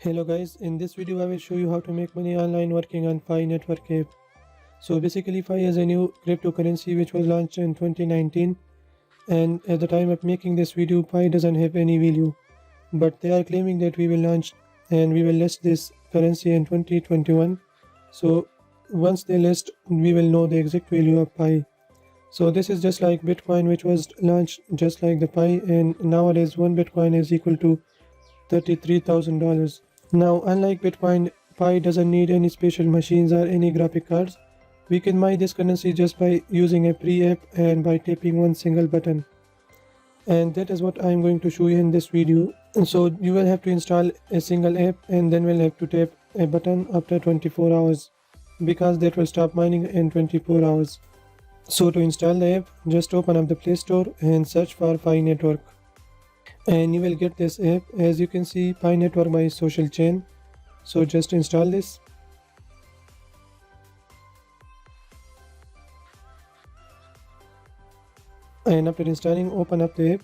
Hello guys, in this video I will show you how to make money online working on Pi network app. So basically Pi is a new cryptocurrency which was launched in 2019, and at the time of making this video Pi doesn't have any value, but they are claiming that we will launch and we will list this currency in 2021. So once they list we will know the exact value of Pi. So this is just like Bitcoin, which was launched just like the Pi, and nowadays one Bitcoin is equal to $33,000. Now, unlike Bitcoin, Pi doesn't need any special machines or any graphic cards. We can mine this currency just by using a pre-app and by tapping one single button. And that is what I am going to show you in this video. So you will have to install a single app and then will have to tap a button after 24 hours, because that will stop mining in 24 hours. So to install the app, just open up the Play Store and search for Pi Network. And you will get this app. As you can see, Pi Network by Social Chain. So just install this. And after installing, open up the app.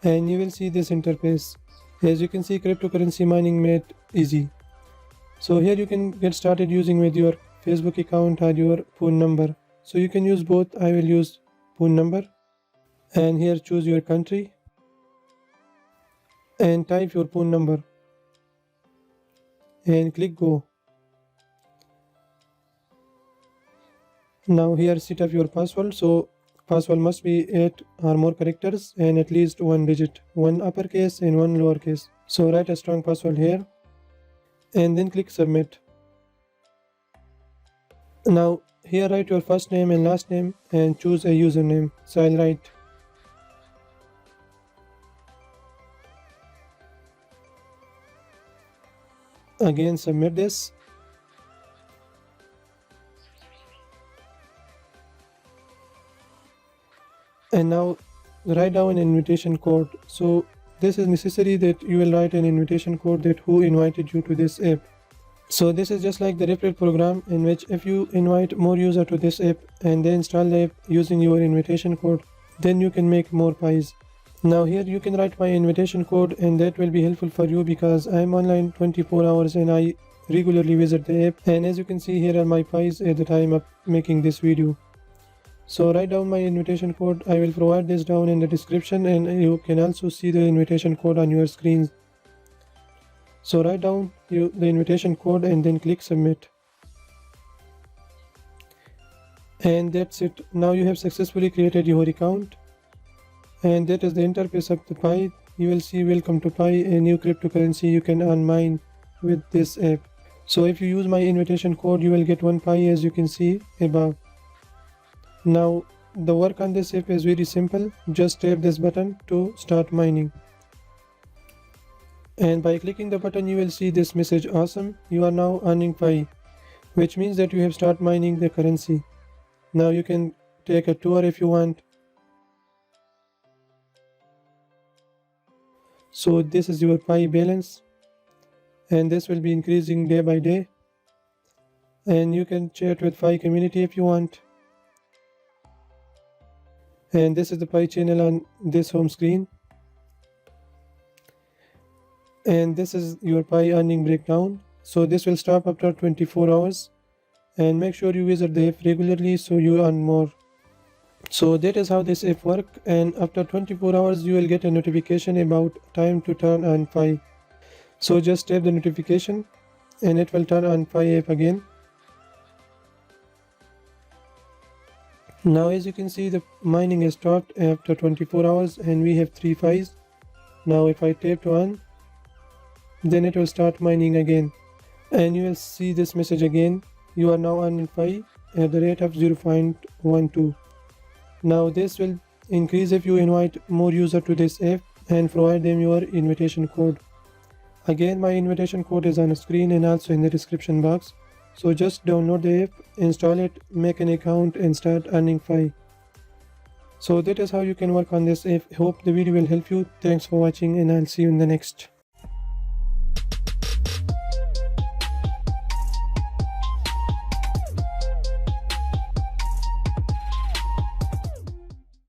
And you will see this interface. As you can see, cryptocurrency mining made easy. So here you can get started using with your Facebook account or your phone number. So you can use both. I will use phone number. And here choose your country and type your phone number and click go. Now here set up your password. So password must be 8 or more characters and at least one digit, one uppercase and one lowercase. So write a strong password here and then click submit. Now here write your first name and last name and choose a username. So I'll write again, submit this. And now write down an invitation code. So this is necessary that you will write an invitation code that who invited you to this app. So this is just like the referral program, in which if you invite more users to this app and they install the app using your invitation code, then you can make more pies. Now here you can write my invitation code, and that will be helpful for you because I am online 24 hours and I regularly visit the app. And as you can see, here are my pies at the time of making this video. So write down my invitation code. I will provide this down in the description, and you can also see the invitation code on your screens. So write down the invitation code and then click submit. And that's it. Now you have successfully created your account. And that is the interface of the Pi. You will see welcome to Pi, a new cryptocurrency you can earn mine with this app. So if you use my invitation code, you will get 1 Pi, as you can see above. Now the work on this app is very simple. Just tap this button to start mining. And by clicking the button you will see this message, awesome, you are now earning Pi, which means that you have started mining the currency. Now you can take a tour if you want. So this is your Pi balance, and this will be increasing day by day. And you can chat with Pi community if you want. And this is the Pi channel on this home screen. And this is your Pi earning breakdown. So this will stop after 24 hours. And make sure you visit the app regularly so you earn more. So that is how this app works, and after 24 hours you will get a notification about time to turn on Pi. So just tap the notification and it will turn on Pi app again. Now as you can see, the mining has stopped after 24 hours and we have 3 Pis. Now if I tap to on, then it will start mining again. And you will see this message again, you are now earning Pi at the rate of 0.12. Now this will increase if you invite more users to this app and provide them your invitation code. Again, my invitation code is on the screen and also in the description box. So just download the app, install it, make an account and start earning Pi. So that is how you can work on this app. Hope the video will help you. Thanks for watching and I'll see you in the next.